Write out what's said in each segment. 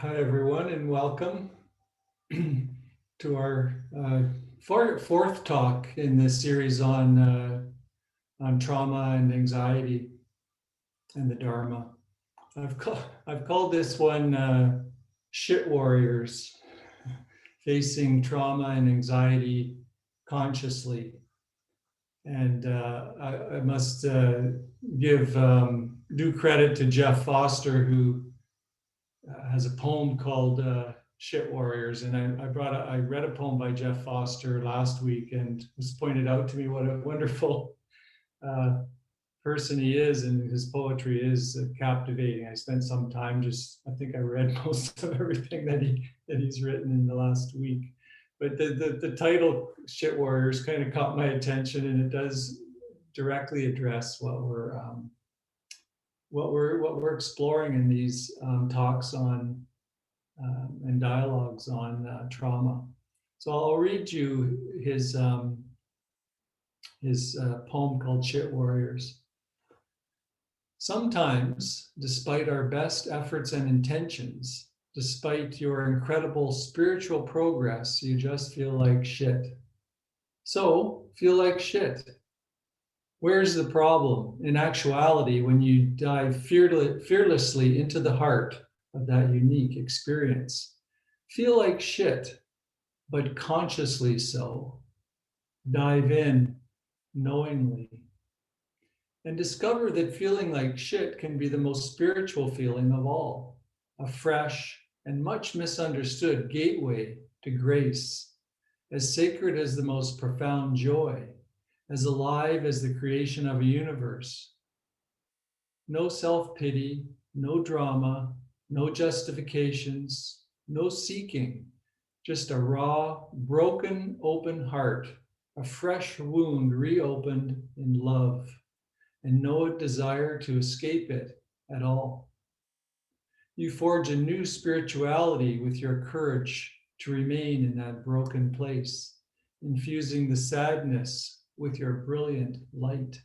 Hi, everyone, and welcome to our fourth talk in this series on trauma and anxiety and the Dharma. I've called this one "Sht Warriors," facing trauma and anxiety consciously. And I must give due credit to Jeff Foster, who has a poem called "Sht Warriors," and I read a poem by Jeff Foster last week, and it was pointed out to me what a wonderful uh, person he is, and his poetry is captivating. I spent some time I think I read most of everything that he's written in the last week. But the title "Sht Warriors" kind of caught my attention, and it does directly address what we're exploring in these talks on and dialogues on trauma. So I'll read you his poem called "Sht Warriors." Sometimes, despite our best efforts and intentions, despite your incredible spiritual progress, you just feel like shit. So feel like shit. Where's the problem? In actuality, when you dive fearlessly into the heart of that unique experience, feel like shit, but consciously so. Dive in knowingly and discover that feeling like shit can be the most spiritual feeling of all, a fresh and much misunderstood gateway to grace, as sacred as the most profound joy, as alive as the creation of a universe. No self-pity, no drama, no justifications, no seeking, just a raw, broken, open heart, a fresh wound reopened in love, and no desire to escape it at all. You forge a new spirituality with your courage to remain in that broken place, infusing the sadness with your brilliant light.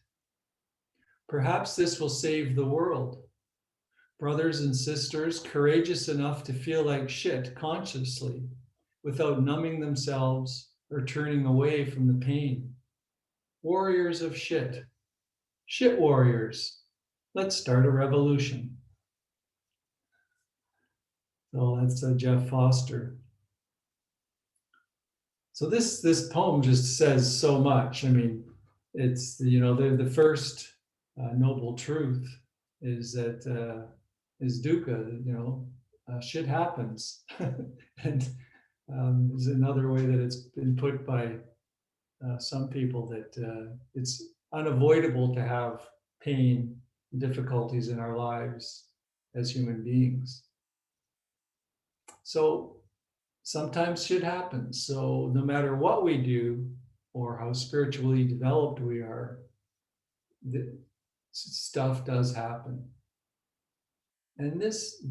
Perhaps this will save the world. Brothers and sisters courageous enough to feel like shit consciously without numbing themselves or turning away from the pain. Warriors of shit. Sht Warriors. Let's start a revolution. So that's Jeff Foster. So this poem just says so much. I mean, it's the first noble truth is that is dukkha. Shit happens, and there's another way that it's been put by some people that it's unavoidable to have pain, and difficulties in our lives as human beings. So sometimes shit happens. So no matter what we do or how spiritually developed we are, the stuff does happen. And this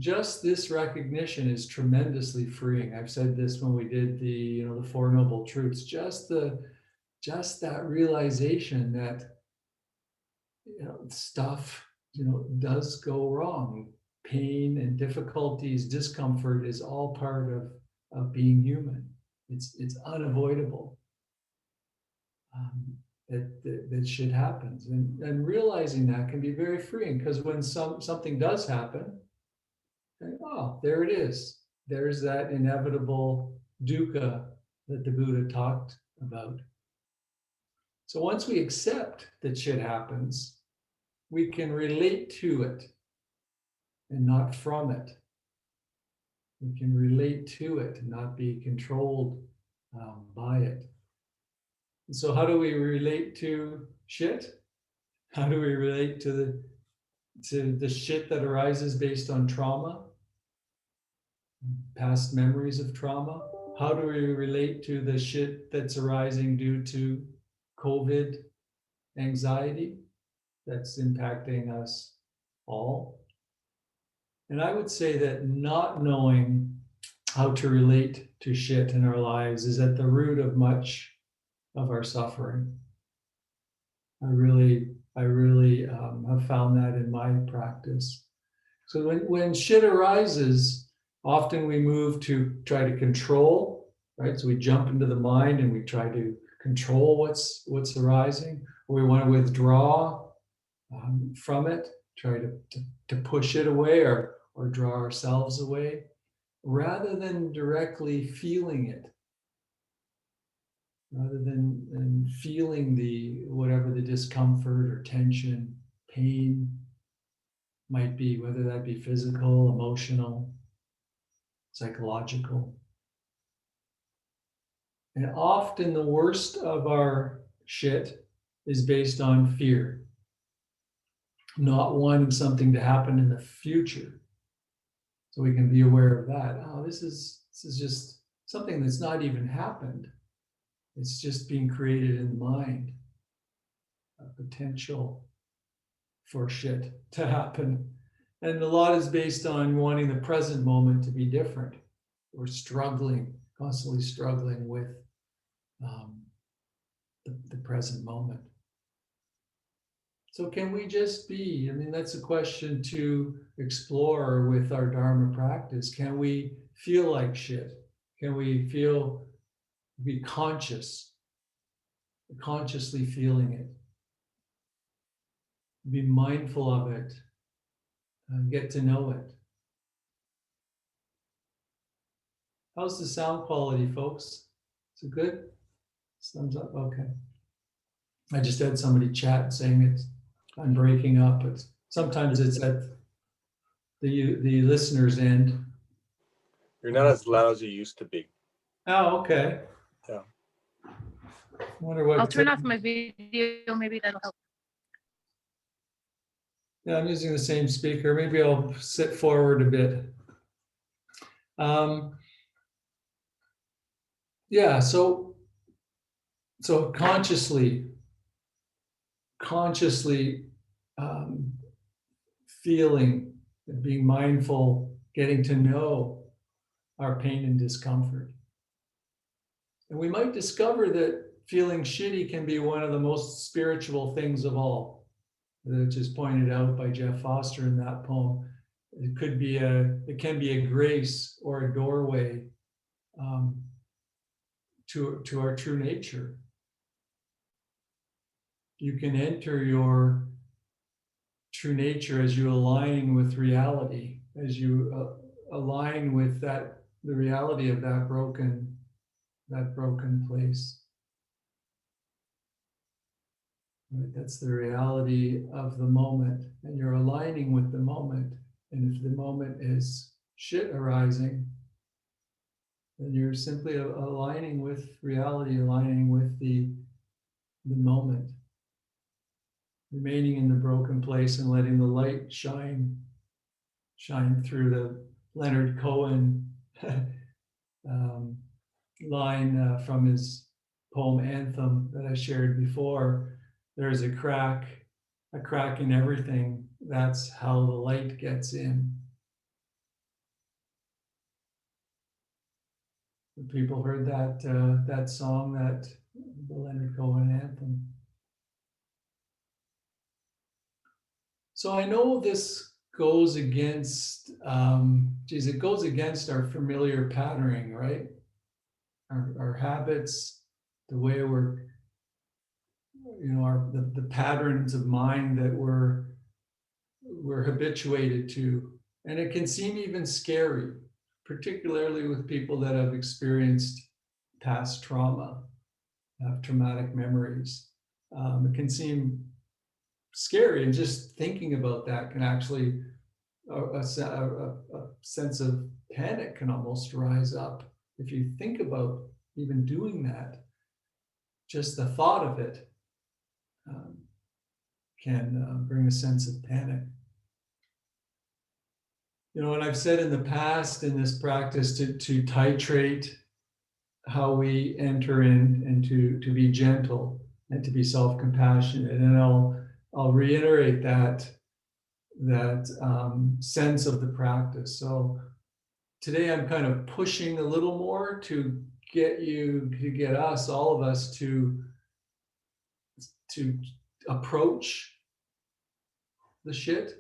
recognition is tremendously freeing. I've said this when we did the Four Noble Truths. Just that realization that stuff does go wrong. Pain and difficulties, discomfort is all part of being human. It's unavoidable. That shit happens, and realizing that can be very freeing, because when something does happen, oh, there it is. There's that inevitable dukkha that the Buddha talked about. So once we accept that shit happens, we can relate to it and not from it. We can relate to it and not be controlled by it. And so how do we relate to shit? How do we relate to the shit that arises based on trauma, past memories of trauma? How do we relate to the shit that's arising due to COVID anxiety that's impacting us all? And I would say that not knowing how to relate to shit in our lives is at the root of much of our suffering. I really have found that in my practice. So when shit arises, Often we move to try to control, right? So we jump into the mind and we try to control what's arising. Or we want to withdraw from it, try to push it away or draw ourselves away, rather than directly feeling it, rather than feeling whatever the discomfort or tension, pain might be, whether that be physical, emotional, psychological. And often the worst of our shit is based on fear, not wanting something to happen in the future. So we can be aware of that. Oh, this is just something that's not even happened. It's just being created in the mind, a potential for shit to happen. And a lot is based on wanting the present moment to be different. We're constantly struggling with the present moment. So can we just be? I mean, that's a question to explore with our Dharma practice. Can we feel like shit? Can we be consciously feeling it? Be mindful of it, get to know it. How's the sound quality, folks? Is it good? Thumbs up, okay. I just had somebody chat saying I'm breaking up, but sometimes it's at the listener's end. You're not as loud as you used to be. Oh, okay. Yeah. I wonder what. I'll turn off my video, maybe that'll help. Yeah, I'm using the same speaker. Maybe I'll sit forward a bit. Yeah, so consciously feeling, being mindful, getting to know our pain and discomfort. And we might discover that feeling shitty can be one of the most spiritual things of all. Which is pointed out by Jeff Foster in that poem. It can be a grace or a doorway to our true nature. You can enter your true nature as you align with reality, as you align with the reality of that broken place. Right? That's the reality of the moment, and you're aligning with the moment. And if the moment is shit arising, then you're simply aligning with reality, aligning with the moment, remaining in the broken place and letting the light shine through. The Leonard Cohen line from his poem Anthem that I shared before. There's a crack in everything. That's how the light gets in. People heard that song, the Leonard Cohen anthem. So I know this goes against, it goes against our familiar patterning, right? Our habits, the way we're, the patterns of mind that we're habituated to, and it can seem even scary, particularly with people that have experienced past trauma, have traumatic memories. It can seem scary, and just thinking about that can actually, a sense of panic can almost rise up. If you think about even doing that, just the thought of it can bring a sense of panic. And I've said in the past in this practice to titrate how we enter in and to be gentle and to be self-compassionate. And I'll reiterate that sense of the practice. So today I'm kind of pushing a little more to get all of us to approach the shit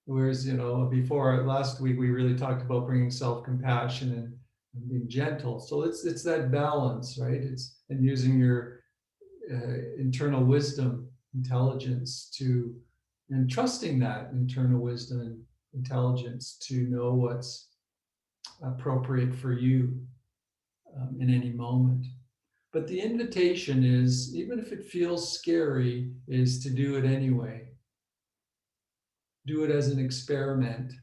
Whereas, before last week, we really talked about bringing self-compassion and being gentle. So it's that balance, right? And using your internal wisdom, intelligence and trusting that internal wisdom and intelligence to know what's appropriate for you in any moment. But the invitation is, even if it feels scary, is to do it anyway. Do it as an experiment.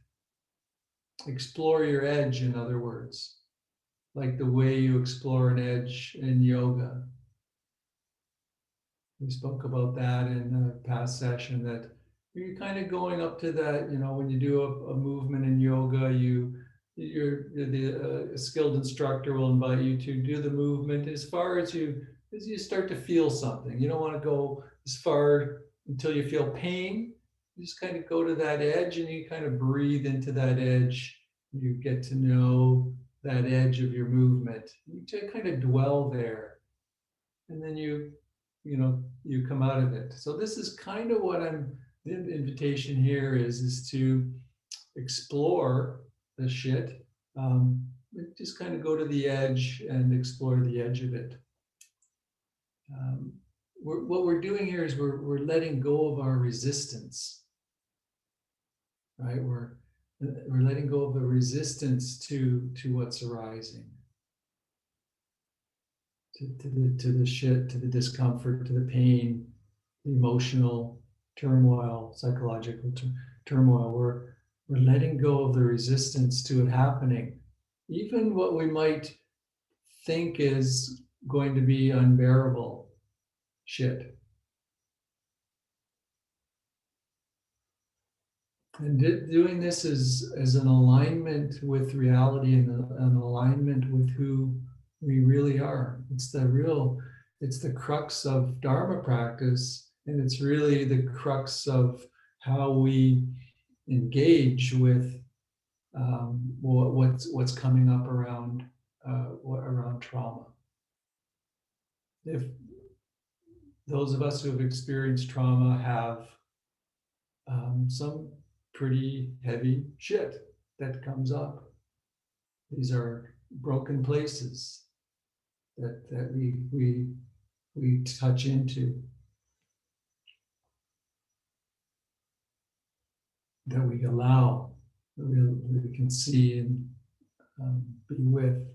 Explore your edge, in other words, like the way you explore an edge in yoga. We spoke about that in a past session, that you're kind of going up to that, when you do a movement in yoga, the skilled instructor will invite you to do the movement as far as you start to feel something. You don't want to go as far until you feel pain. You just kind of go to that edge and you kind of breathe into that edge. You get to know that edge of your movement. You just kind of dwell there. And then you come out of it. So this is kind of what the invitation here is to explore the shit. Just kind of go to the edge and explore the edge of it. What we're doing here is we're letting go of our resistance, right? We're letting go of the resistance to what's arising, to the shit, to the discomfort, to the pain, the emotional turmoil, psychological turmoil. We're letting go of the resistance to it happening, even what we might think is going to be unbearable shit. And doing this is an alignment with reality and an alignment with who we really are. It's the crux of Dharma practice, and it's really the crux of how we engage with what's coming up around trauma. If those of us who have experienced trauma have some pretty heavy shit that comes up. These are broken places that we touch into, that we allow, that we can see and be with.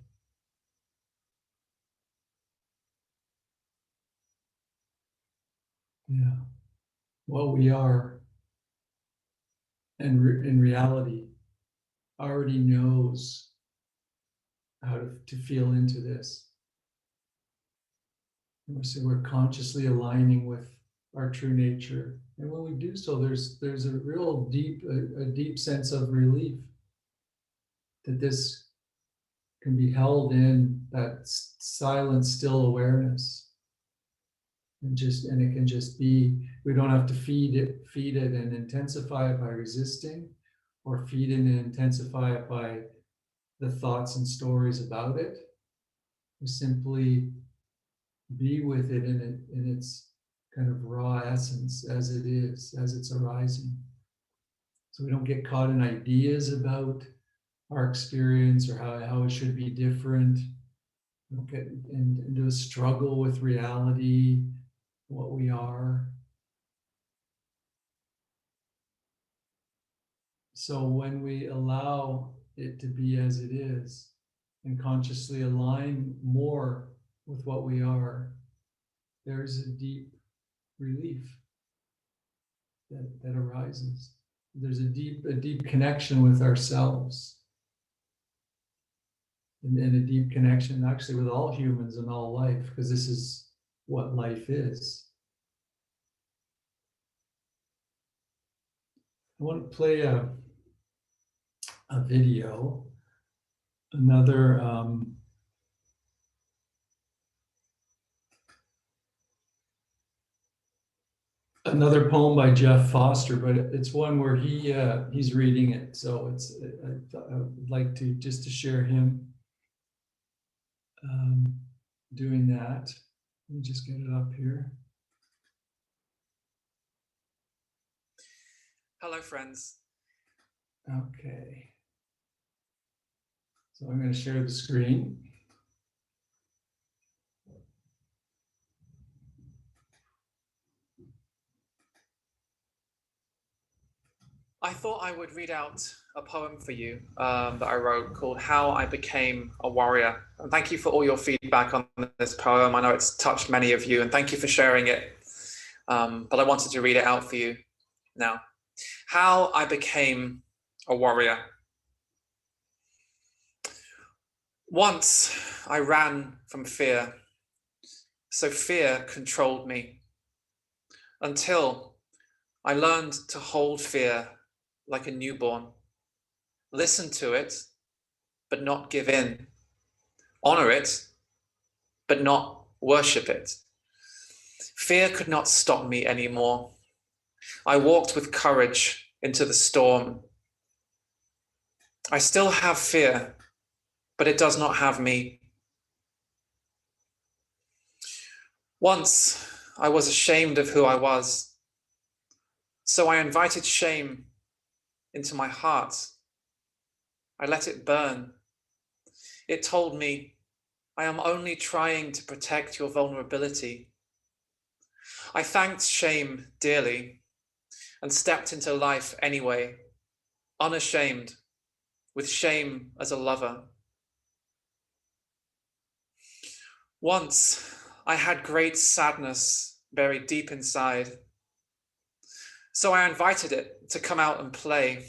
Yeah, what we are, and in reality, already knows how to feel into this. So we're consciously aligning with our true nature, and when we do so, there's a real deep sense of relief that this can be held in that silent, still awareness, and it can just be. We don't have to feed it and intensify it by resisting, or feed it and intensify it by the thoughts and stories about it. We simply be with it in its kind of raw essence, as it is, as it's arising. So we don't get caught in ideas about our experience or how it should be different. We don't get into a struggle with reality, what we are. So when we allow it to be as it is and consciously align more with what we are, there's a deep relief that arises. There's a deep connection with ourselves, and a deep connection actually with all humans and all life, because this is what life is. I want to play a video, another poem by Jeff Foster, but it's one where he's reading it. So I would like to share him doing that. Let me just get it up here. Hello, friends. Okay. So I'm going to share the screen. I thought I would read out a poem for you that I wrote called How I Became a Warrior. And thank you for all your feedback on this poem. I know it's touched many of you, and thank you for sharing it. But I wanted to read it out for you now. How I Became a Warrior. Once I ran from fear, so fear controlled me, until I learned to hold fear like a newborn, listen to it, but not give in, honor it, but not worship it. Fear could not stop me anymore. I walked with courage into the storm. I still have fear, but it does not have me. Once I was ashamed of who I was, so I invited shame into my heart. I let it burn. It told me, I am only trying to protect your vulnerability. I thanked shame dearly and stepped into life anyway, unashamed, with shame as a lover. Once I had great sadness buried deep inside, so I invited it to come out and play.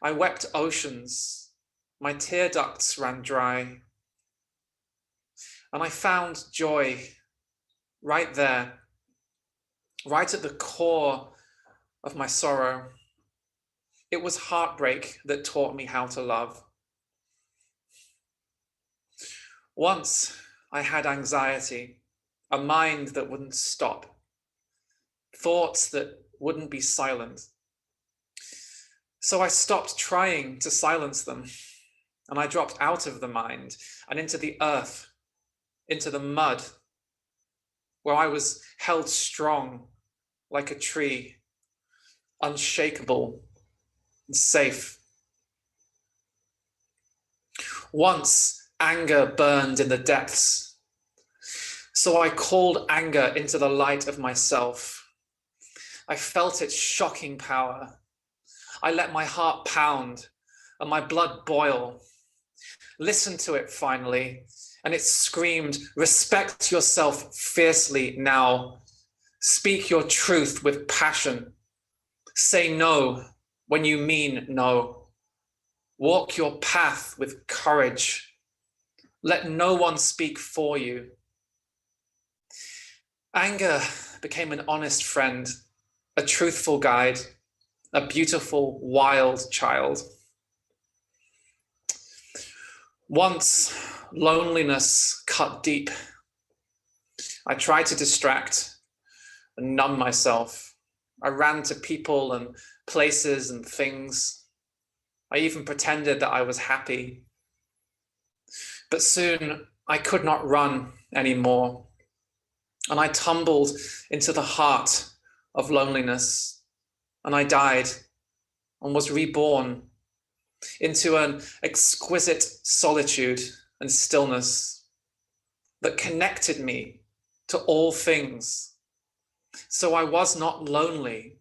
I wept oceans, my tear ducts ran dry, and I found joy right there, right at the core of my sorrow. It was heartbreak that taught me how to love. Once I had anxiety, a mind that wouldn't stop, thoughts that wouldn't be silent. So I stopped trying to silence them, and I dropped out of the mind and into the earth, into the mud, where I was held strong like a tree, unshakable and safe. Once anger burned in the depths, so I called anger into the light of myself. I felt its shocking power. I let my heart pound and my blood boil. Listened to it finally, and it screamed, respect yourself fiercely now. Speak your truth with passion. Say no when you mean no. Walk your path with courage. Let no one speak for you. Anger became an honest friend, a truthful guide, a beautiful, wild child. Once loneliness cut deep. I tried to distract and numb myself. I ran to people and places and things. I even pretended that I was happy. But soon I could not run anymore. And I tumbled into the heart of loneliness. And I died and was reborn into an exquisite solitude and stillness that connected me to all things. So I was not lonely,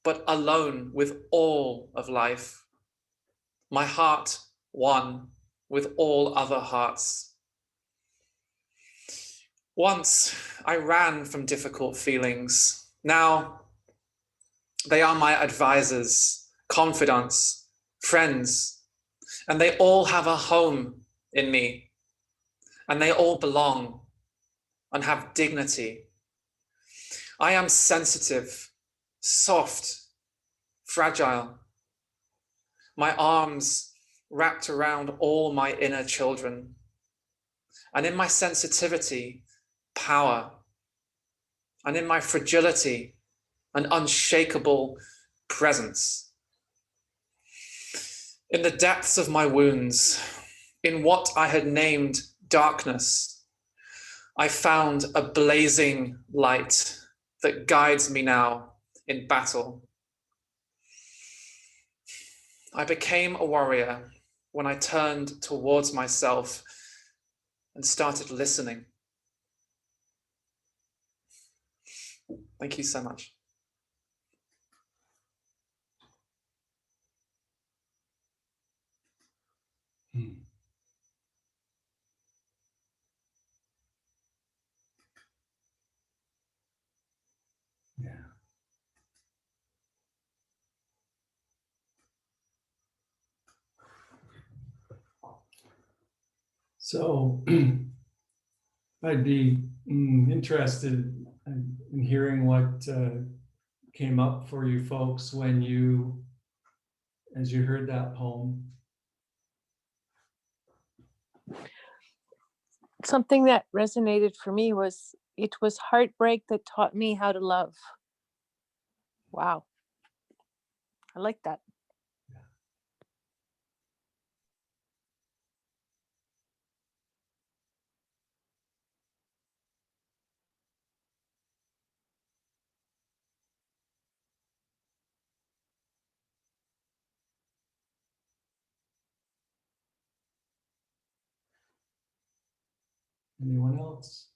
but alone with all of life. My heart one with all other hearts. Once I ran from difficult feelings. Now they are my advisors, confidants, friends, and they all have a home in me, and they all belong and have dignity. I am sensitive, soft, fragile. My arms wrapped around all my inner children, and in my sensitivity, power, and in my fragility, an unshakable presence. In the depths of my wounds, in what I had named darkness, I found a blazing light that guides me now in battle. I became a warrior when I turned towards myself and started listening. Thank you so much. Yeah. So I'd be interested in hearing what came up for you folks as you heard that poem. Something that resonated for me was, it was heartbreak that taught me how to love. Wow. I like that. Anyone else?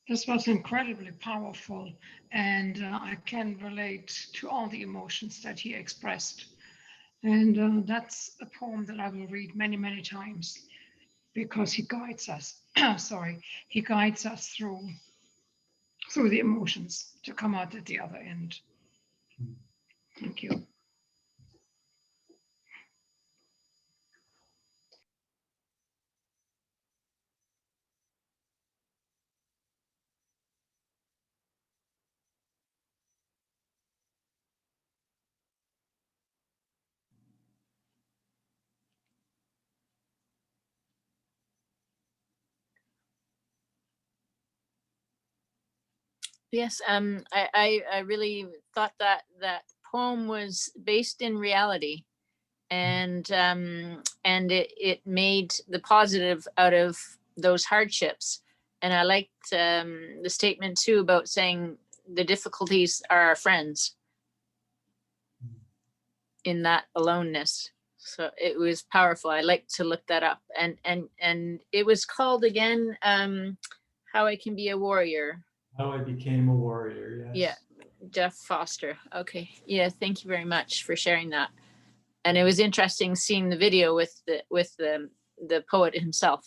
This was incredibly powerful, and I can relate to all the emotions that he expressed. And that's a poem that I will read many, many times because he guides us. Sorry, he guides us through the emotions to come out at the other end. Thank you. Yes, I really thought that that poem was based in reality, and it made the positive out of those hardships. And I liked the statement too about saying the difficulties are our friends in that aloneness. So it was powerful. I like to look that up. And it was called again, How I Can Be a Warrior. How I Became a Warrior, yes. Yeah, Jeff Foster. Okay. Yeah, thank you very much for sharing that. And it was interesting seeing the video with the poet himself.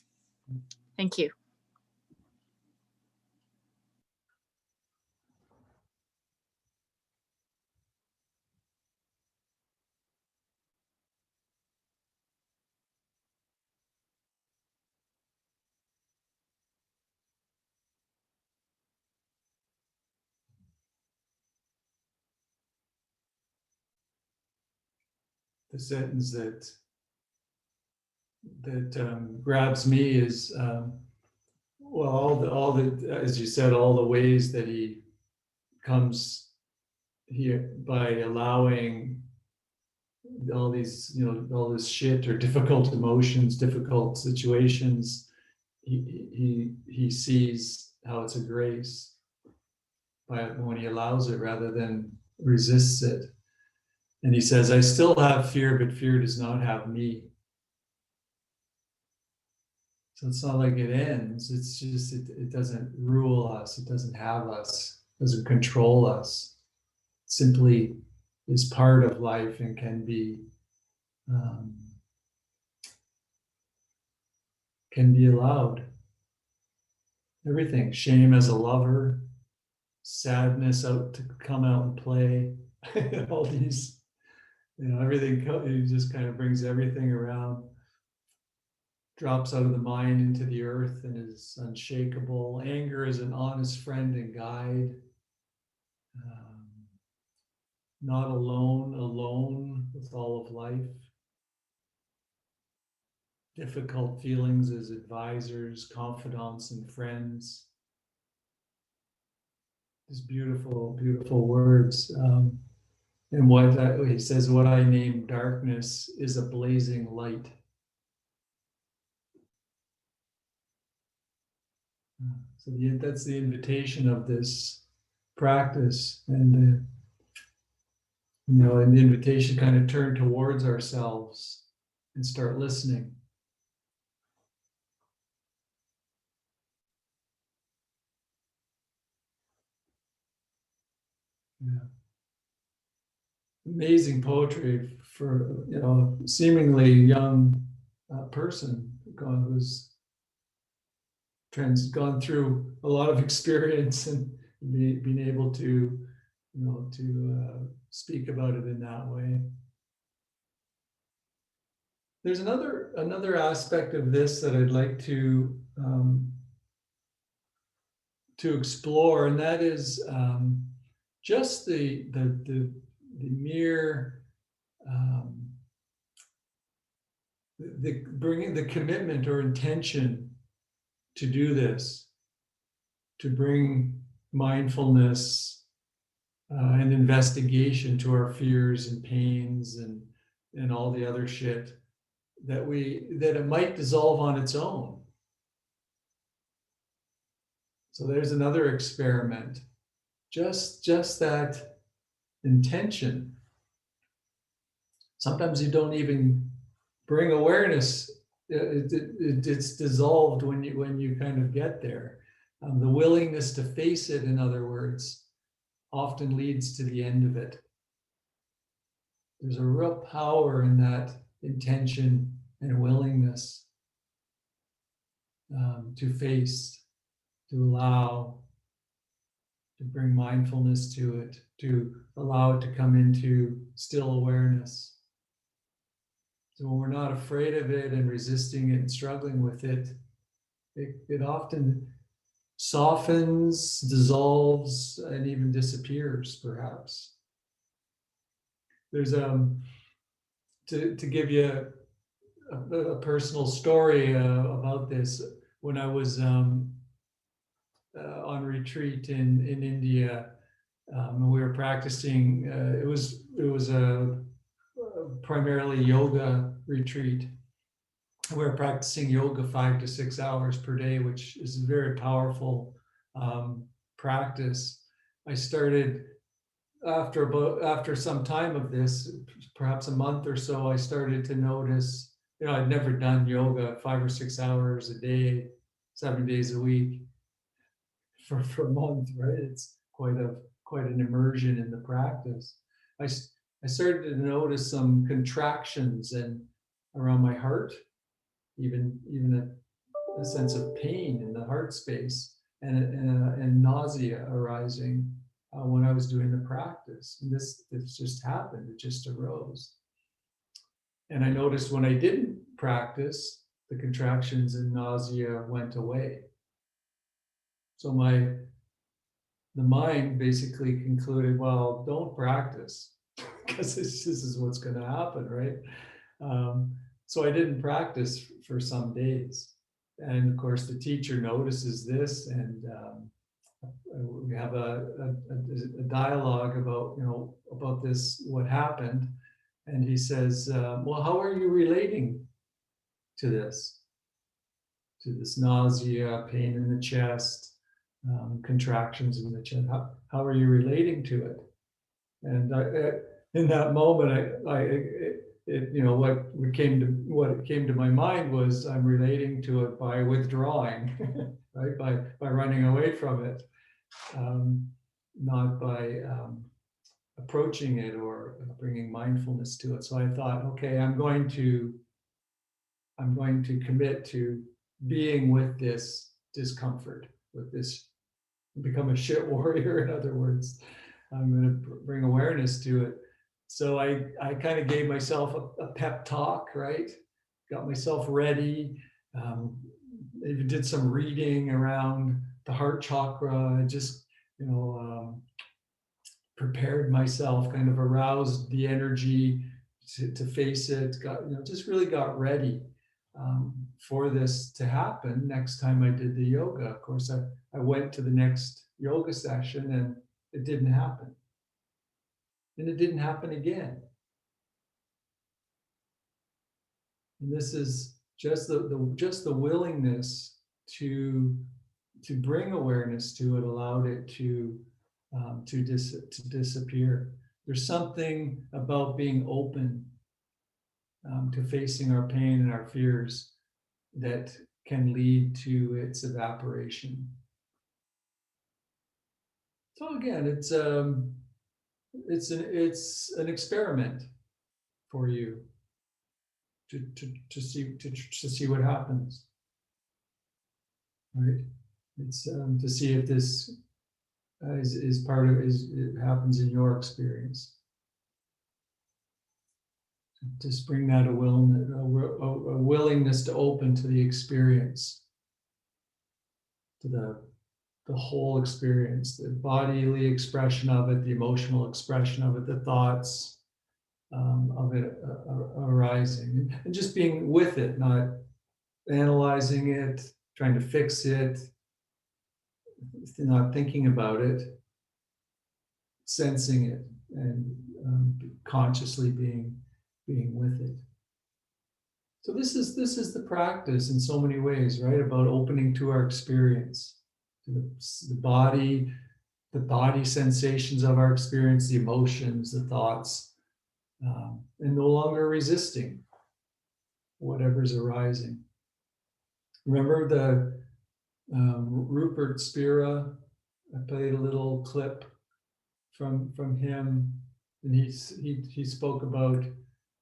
Thank you. The sentence that grabs me is well, all the as you said, all the ways that he comes here by allowing all these, all this shit or difficult emotions, difficult situations. He sees how it's a grace when he allows it rather than resists it. And he says, I still have fear, but fear does not have me. So it's not like it ends. It's just, it doesn't rule us. It doesn't have us. It doesn't control us. It simply is part of life and can be allowed. Everything, shame as a lover, sadness out to come out and play, all these, everything, he just kind of brings everything around, drops out of the mind into the earth and is unshakable. Anger is an honest friend and guide. Not alone with all of life. Difficult feelings as advisors, confidants, and friends. These beautiful, beautiful words. And what he says, what I name darkness is a blazing light. So that's the invitation of this practice, and and the invitation kind of turn towards ourselves and start listening. Yeah. Amazing poetry for seemingly young person who's gone through a lot of experience and being able to speak about it in that way. There's another aspect of this that I'd like to explore, and that is just the mere bringing the commitment or intention to do this, to bring mindfulness and investigation to our fears and pains and all the other shit that it might dissolve on its own. So there's another experiment. Just that intention. Sometimes you don't even bring awareness. It's dissolved when you kind of get there. The willingness to face it, in other words, often leads to the end of it. There's a real power in that intention and willingness to face, to allow, to bring mindfulness to it, to allow it to come into still awareness. So when we're not afraid of it and resisting it and struggling with it, it often softens, dissolves, and even disappears, perhaps. There's to give you a personal story about this. When I was on retreat in India, and we were practicing. It was a primarily yoga retreat. We were practicing yoga 5 to 6 hours per day, which is a very powerful practice. I started after some time of this, perhaps a month or so, I started to notice, I'd never done yoga 5 or 6 hours a day, 7 days a week for a month, right? It's quite an immersion in the practice. I started to notice some contractions and around my heart, even a sense of pain in the heart space and nausea arising when I was doing the practice. And this just happened, it just arose. And I noticed when I didn't practice, the contractions and nausea went away. So the mind basically concluded, well, don't practice because this is what's going to happen, right? So I didn't practice for some days. And of course, the teacher notices this, and we have a dialogue about this, what happened. And he says, well, how are you relating to this nausea, pain in the chest, contractions in the chest? How are you relating to it? And in that moment, what came to my mind was I'm relating to it by withdrawing, right? By running away from it, not by approaching it or bringing mindfulness to it. So I thought, okay, I'm going to commit to being with this discomfort, with this, become a Sht Warrior, in other words. I'm going to bring awareness to it. So I kind of gave myself a pep talk, right? Got myself ready. Even did some reading around the heart chakra. I just, prepared myself, kind of aroused the energy to face it. Just really got ready for this to happen. Next time I did the yoga, of course, I went to the next yoga session and it didn't happen. and it didn't happen again. And this is just the willingness to bring awareness to it, allowed it to disappear. There's something about being open to facing our pain and our fears that can lead to its evaporation. So again, it's an experiment for you to see what happens, right? It's to see if this it happens in your experience. Just bring that a willingness to open to the experience, to the whole experience, the bodily expression of it, the emotional expression of it, the thoughts of it arising, and just being with it, not analyzing it, trying to fix it, not thinking about it, sensing it, and consciously being with it. So this is the practice in so many ways, right? About opening to our experience, to the body sensations of our experience, the emotions, the thoughts, and no longer resisting whatever's arising. Remember the Rupert Spira? I played a little clip from him, and he spoke about,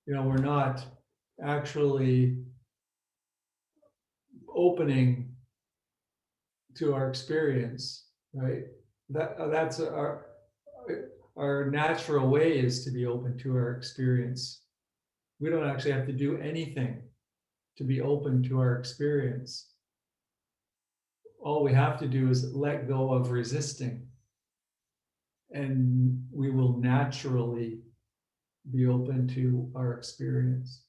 we're not actually opening to our experience, right? That's our natural way is to be open to our experience. We don't actually have to do anything to be open to our experience. All we have to do is let go of resisting, and we will naturally be open to our experience.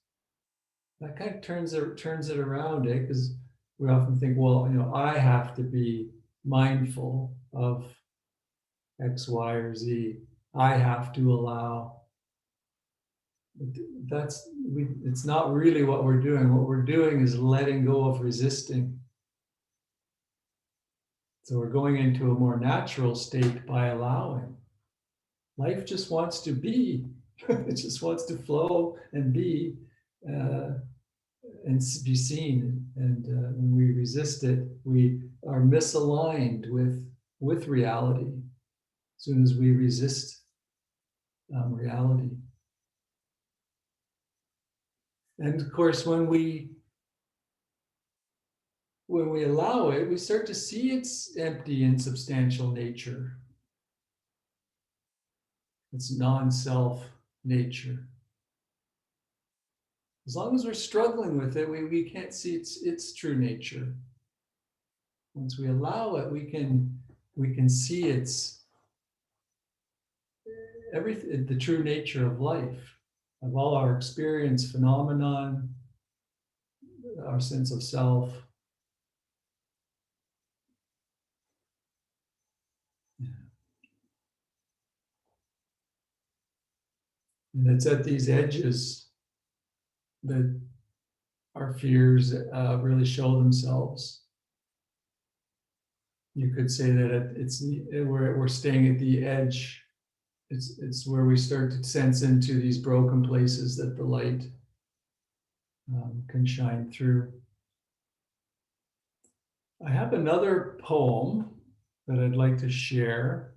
That kind of turns it around, because we often think, well, I have to be mindful of X, Y, or Z. I have to allow. It's not really what we're doing. What we're doing is letting go of resisting. So we're going into a more natural state by allowing. Life just wants to be. It just wants to flow and be and be seen. And when we resist it, we are misaligned with reality. As soon as we resist reality. And of course, when we allow it, we start to see its empty, insubstantial nature. Its non-self nature. As long as we're struggling with it, we can't see its true nature. Once we allow it, we can see everything, the true nature of life, of all our experience, phenomenon, our sense of self. And it's at these edges that our fears really show themselves. You could say that we're staying at the edge. It's where we start to sense into these broken places that the light can shine through. I have another poem that I'd like to share.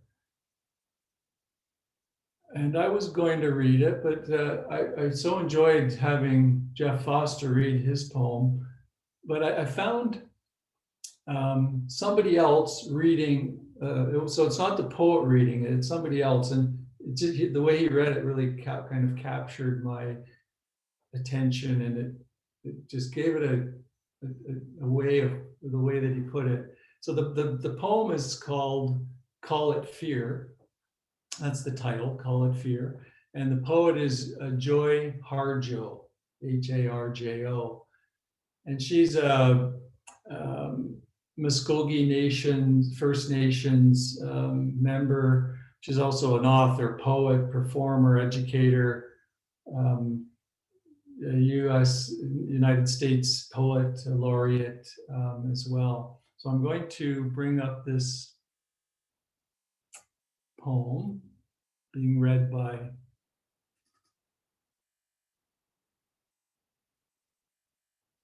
And I was going to read it, but I so enjoyed having Jeff Foster read his poem. But I found somebody else reading, so it's not the poet reading it, it's somebody else. And the way he read it really kind of captured my attention, and it just gave it a way of the way that he put it. So the poem is called Call It Fear. That's the title, Call It Fear. And the poet is Joy Harjo, Harjo. And she's a Muskogee Nation, First Nations member. She's also an author, poet, performer, educator, a United States poet laureate as well. So I'm going to bring up this poem being read by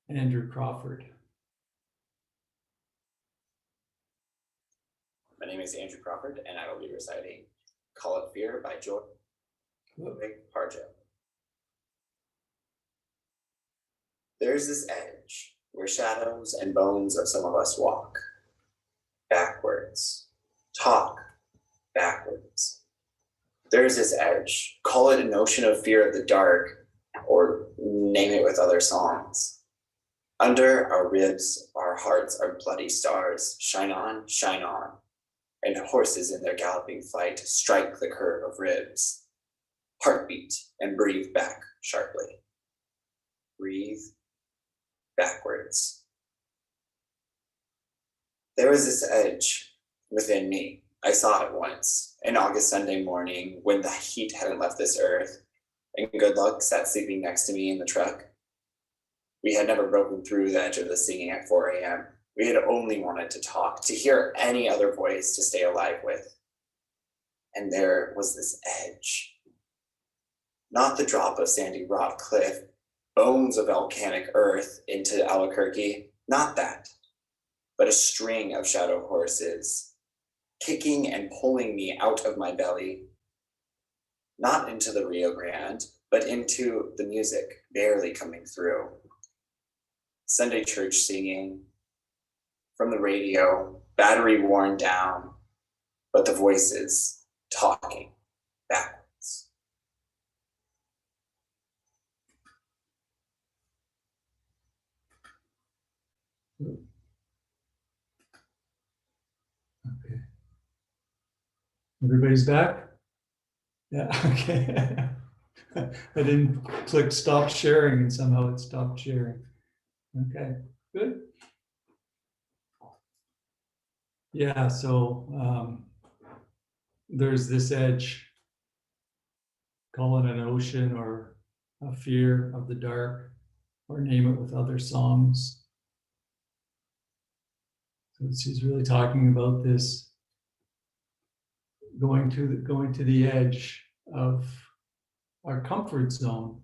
Andrew Crawford. My name is Andrew Crawford, and I will be reciting Call It Fear by Joy Harjo. There's this edge where shadows and bones of some of us walk backwards, talk backwards. There's this edge, call it a notion of fear of the dark, or name it with other songs. Under our ribs, our hearts are bloody stars, shine on, and horses in their galloping flight strike the curve of ribs. Heartbeat and breathe back sharply. Breathe backwards. There was this edge within me. I saw it once, an August Sunday morning when the heat hadn't left this earth, and Good Luck sat sleeping next to me in the truck. We had never broken through the edge of the singing at 4 a.m. We had only wanted to talk, to hear any other voice to stay alive with. And there was this edge. Not the drop of sandy rock cliff, bones of volcanic earth into Albuquerque, not that, but a string of shadow horses, kicking and pulling me out of my belly, not into the Rio Grande, but into the music barely coming through. Sunday church singing, from the radio, battery worn down, but the voices talking backwards. Okay. Everybody's back? Yeah, okay. I didn't click stop sharing and somehow it stopped sharing. Okay, good. Yeah, so there's this edge, call it an ocean or a fear of the dark, or name it with other songs. So she's really talking about this going to the edge of our comfort zone.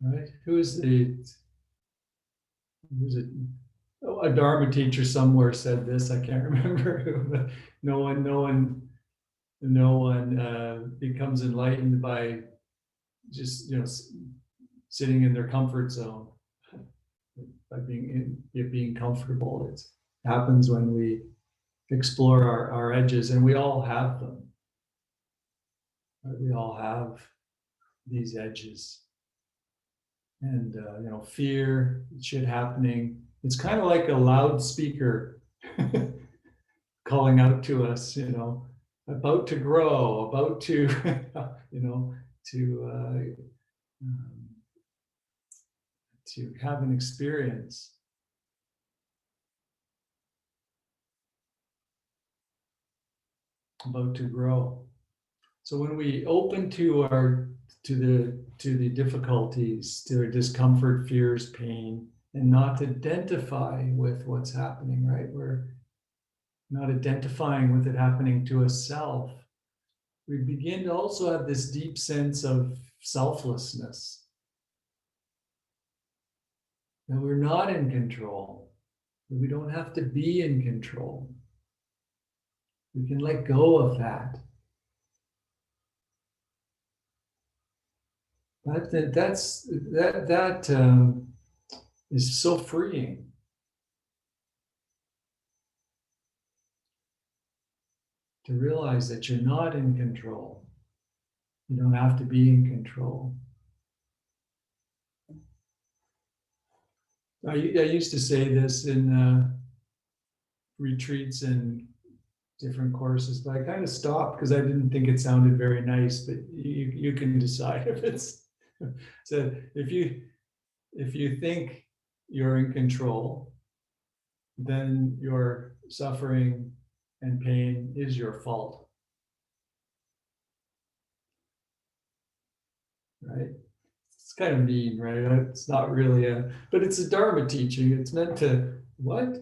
Right? Who's it? Oh, a Dharma teacher somewhere said this. I can't remember who, but no one becomes enlightened by just sitting in their comfort zone, by being comfortable. It happens when we explore our edges, and we all have them. Right? We all have these edges. And fear, shit happening. It's kind of like a loudspeaker calling out to us, about to grow, about to, to have an experience. About to grow. So when we open to the difficulties, to our discomfort, fears, pain, and not identify with what's happening, right? We're not identifying with it happening to us self. We begin to also have this deep sense of selflessness. That we're not in control. That we don't have to be in control. We can let go of that. That is so freeing. To realize that you're not in control. You don't have to be in control. I used to say this in retreats and different courses, but I kind of stopped because I didn't think it sounded very nice, but you can decide if it's so if you think you're in control, then you're suffering and pain is your fault. Right? It's kind of mean, right? It's not really but it's a Dharma teaching. It's meant to, what?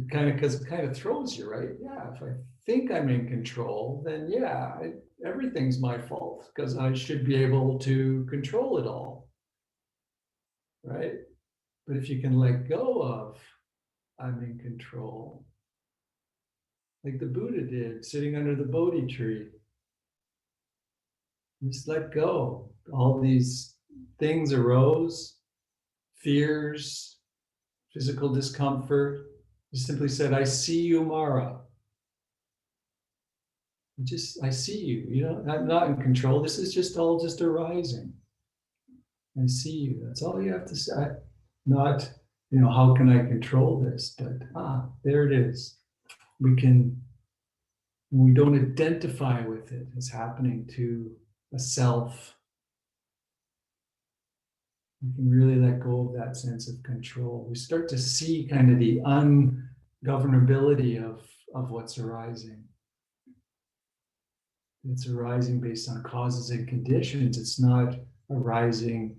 Because it kind of throws you, right? Yeah, if I think I'm in control, then yeah, everything's my fault because I should be able to control it all, right? But if you can let go of, I'm in control, like the Buddha did, sitting under the Bodhi tree, just let go. All these things arose, fears, physical discomfort. He simply said, I see you, Mara. I see you. You know, I'm not in control. This is just all just arising. I see you. That's all you have to say. Not, how can I control this? But there it is. We don't identify with it as happening to a self. We can really let go of that sense of control. We start to see kind of the ungovernability of what's arising. It's arising based on causes and conditions. It's not arising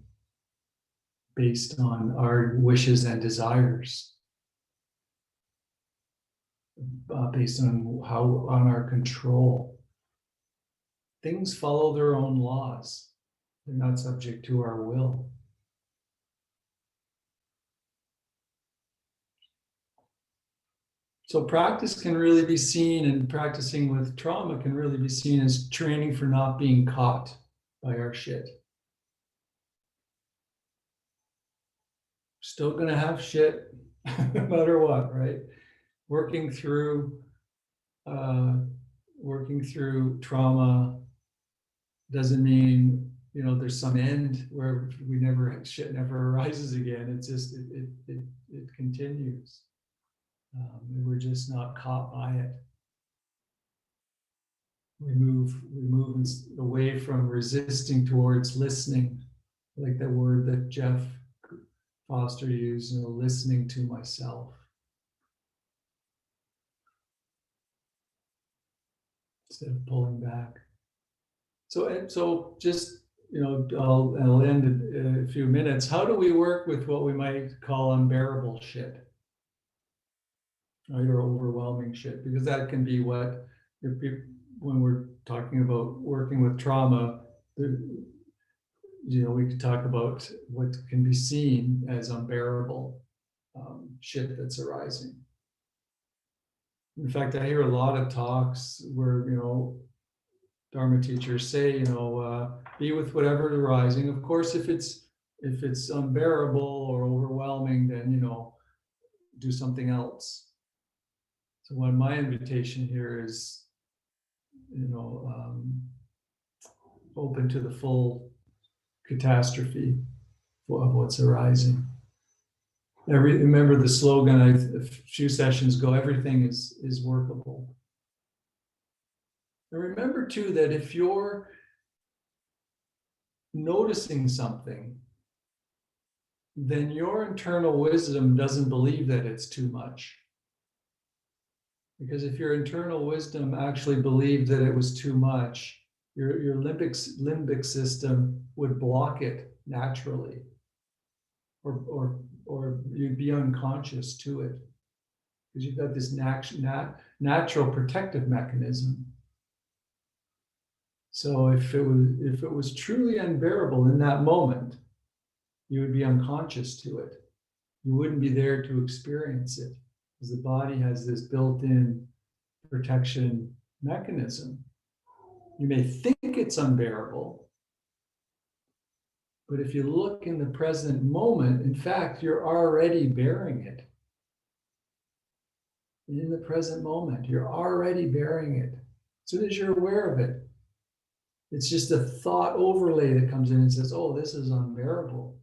based on our wishes and desires, based on our control. Things follow their own laws. They're not subject to our will. So practice can really be seen, and practicing with trauma can really be seen as training for not being caught by our shit. Still gonna have shit no matter what, right? Working through trauma doesn't mean there's some end where shit never arises again. It's just it continues. We're just not caught by it. We move away from resisting towards listening, like that word that Jeff Foster used, listening to myself. Instead of pulling back. So just, I'll end in a few minutes. How do we work with what we might call unbearable shit? Right, or overwhelming shit? Because that can be what, when we're talking about working with trauma, we could talk about what can be seen as unbearable shit that's arising. In fact, I hear a lot of talks where, Dharma teachers say, be with whatever is arising. Of course, if it's unbearable or overwhelming, then, do something else. So what my invitation here is, open to the full catastrophe of what's arising. Remember the slogan a few sessions ago, everything is workable. And remember too that if you're noticing something, then your internal wisdom doesn't believe that it's too much. Because if your internal wisdom actually believed that it was too much, your limbic system would block it naturally, or you'd be unconscious to it, because you've got this natural protective mechanism. So if it was truly unbearable in that moment, you would be unconscious to it. You wouldn't be there to experience it, because the body has this built-in protection mechanism. You may think it's unbearable, but if you look in the present moment, in fact, you're already bearing it. In the present moment, you're already bearing it. As soon as you're aware of it, it's just a thought overlay that comes in and says, oh, this is unbearable.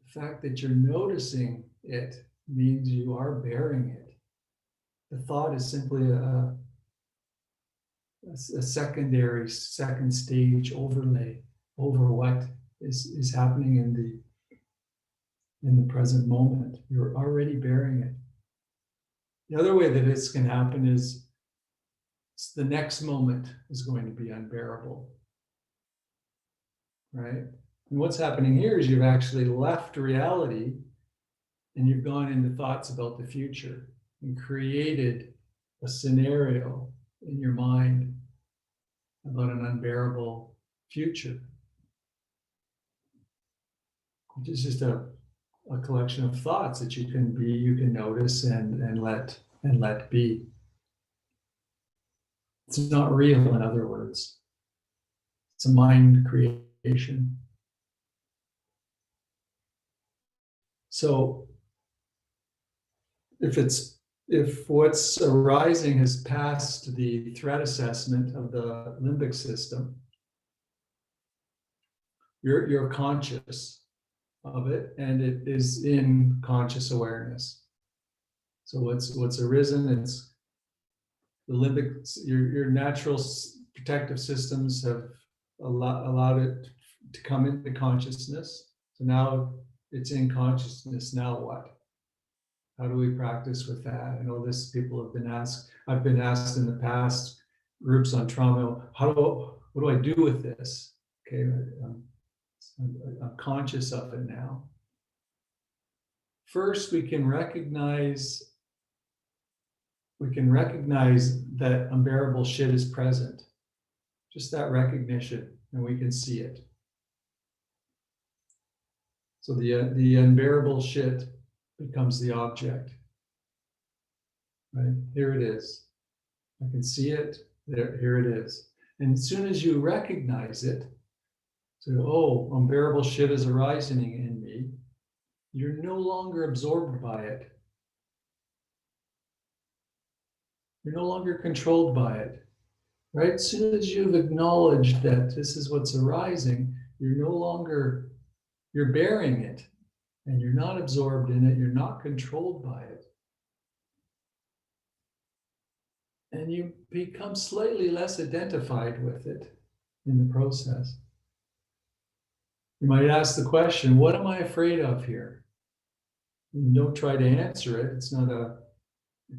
The fact that you're noticing it means you are bearing it. The thought is simply a secondary, second stage overlay over what is happening in the present moment. You're already bearing it. The other way that this can happen is the next moment is going to be unbearable, right? And what's happening here is you've actually left reality and you've gone into thoughts about the future and created a scenario in your mind about an unbearable future, which is just a collection of thoughts that you can notice and let be. It's not real, in other words. It's a mind creation. So if what's arising has passed the threat assessment of the limbic system, you're conscious of it, and it is in conscious awareness. So what's arisen, it's the limbic, your natural protective systems have allowed it to come into consciousness. So now it's in consciousness. Now what? How do we practice with that? I know this, people have been asked, I've been asked in the past groups on trauma, what do I do with this? Okay, I'm conscious of it now. First, we can recognize that unbearable shit is present. Just that recognition, and we can see it. So the unbearable shit becomes the object. Right? Here it is. I can see it. Here it is. And as soon as you recognize it, so, oh, unbearable shit is arising in me, you're no longer absorbed by it. You're no longer controlled by it. Right? As soon as you've acknowledged that this is what's arising, you're no longer, you're bearing it, and you're not absorbed in it, you're not controlled by it. And you become slightly less identified with it in the process. You might ask the question, what am I afraid of here? And don't try to answer it. It's not a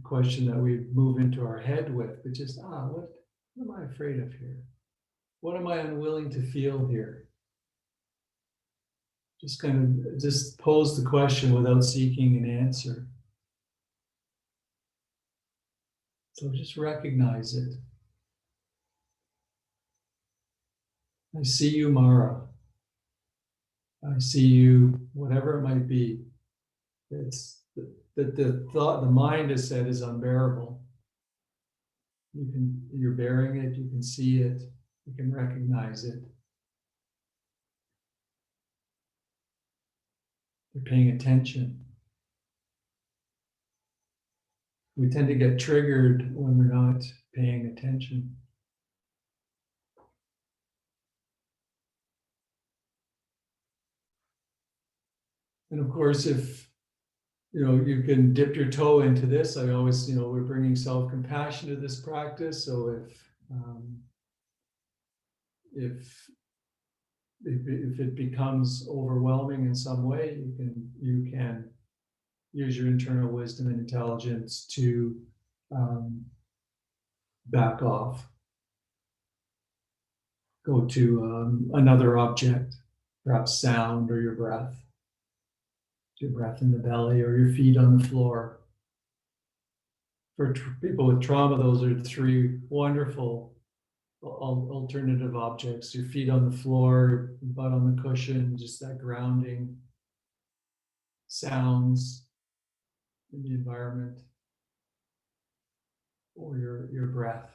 question that we move into our head with, but just, what am I afraid of here? What am I unwilling to feel here? Just just pose the question without seeking an answer. So just recognize it. I see you, Mara. I see you, whatever it might be. It's that the thought, the mind has said is unbearable. You're bearing it, you can see it, you can recognize it. You're paying attention. We tend to get triggered when we're not paying attention. And of course, if you can dip your toe into this, I always, we're bringing self-compassion to this practice. So if it becomes overwhelming in some way, you can use your internal wisdom and intelligence to back off. Go to another object, perhaps sound or your breath. Your breath in the belly or your feet on the floor. For people with trauma, those are three wonderful alternative objects. Your feet on the floor, butt on the cushion, just that grounding. Sounds in the environment. Or your breath.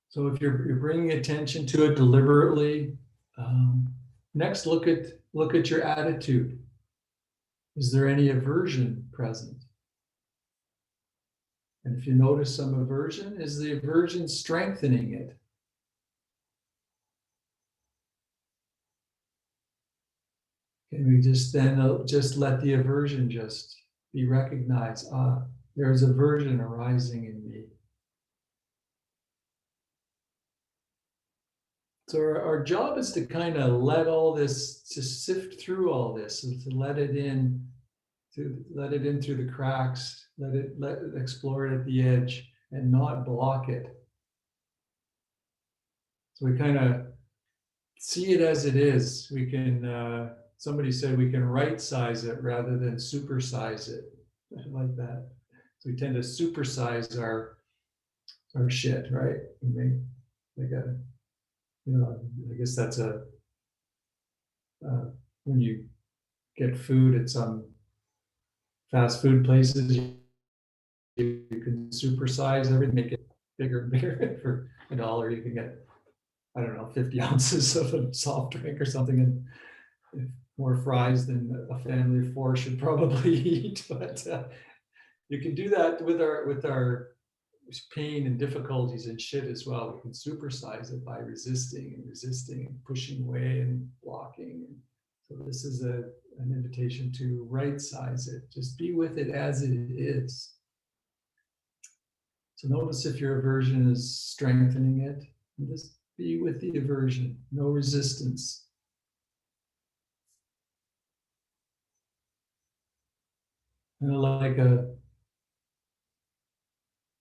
So if you're bringing attention to it deliberately, next, look at your attitude. Is there any aversion present? And if you notice some aversion, is the aversion strengthening it? Can we just let the aversion just be recognized? There's aversion arising in me. So our job is to kind of let all this, to sift through all this, and to let it in to let it in through the cracks, let it explore it at the edge and not block it. So we kind of see it as it is. We can, somebody said we can right size it rather than supersize it. I like that. So we tend to supersize our shit, right? We make like a, you know, I guess that's a, when you get food at some fast food places, you can supersize everything, make it bigger and bigger. For $1, you can get, I don't know, 50 ounces of a soft drink or something, and more fries than a family of 4 should probably eat. But you can do that with our pain and difficulties and shit as well. We can supersize it by resisting and pushing away and blocking. And so this is an invitation to right size it. Just be with it as it is. So notice if your aversion is strengthening it, and just be with the aversion, no resistance. And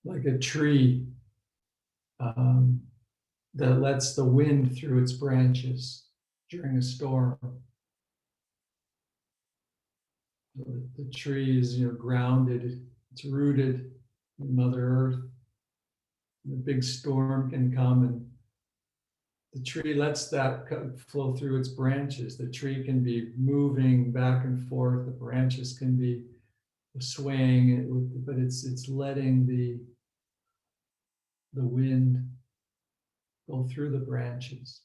like a tree that lets the wind through its branches during a storm. The tree is, grounded, it's rooted in Mother Earth. The big storm can come and the tree lets that flow through its branches. The tree can be moving back and forth. The branches can be swaying, but it's letting the wind go through the branches.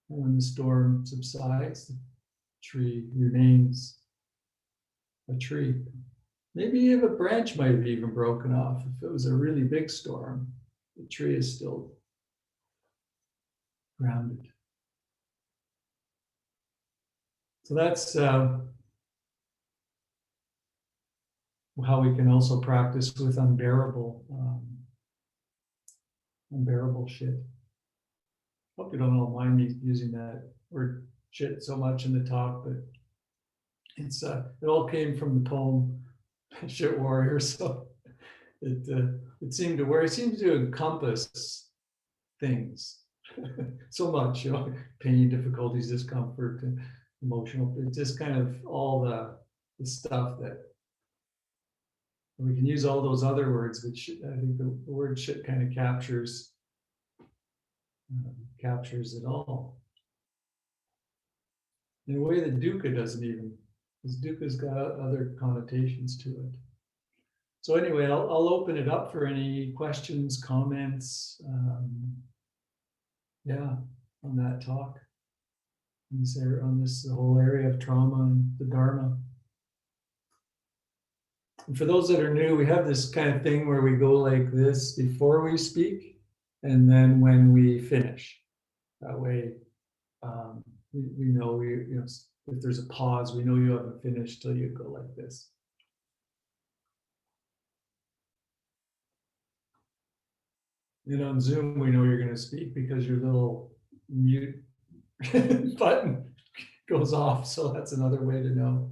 And when the storm subsides, the tree remains a tree. Maybe even a branch might have even broken off. If it was a really big storm, the tree is still grounded. So that's how we can also practice with unbearable shit. Hope you don't all mind me using that word shit so much in the talk, but it's it all came from the poem Sht Warriors. So it seemed to encompass things so much, pain, difficulties, discomfort, and emotional. It's just kind of all the stuff that we can use all those other words, which I think the word shit kind of captures it all. In a way that Dukkha doesn't even, because Dukkha's got other connotations to it. So anyway, I'll open it up for any questions, comments, on that talk, on this whole area of trauma and the Dharma. And for those that are new, we have this kind of thing where we go like this before we speak, and then when we finish. That way, we know if there's a pause, we know you haven't finished till you go like this. And on Zoom, we know you're going to speak because your little mute button goes off. So that's another way to know.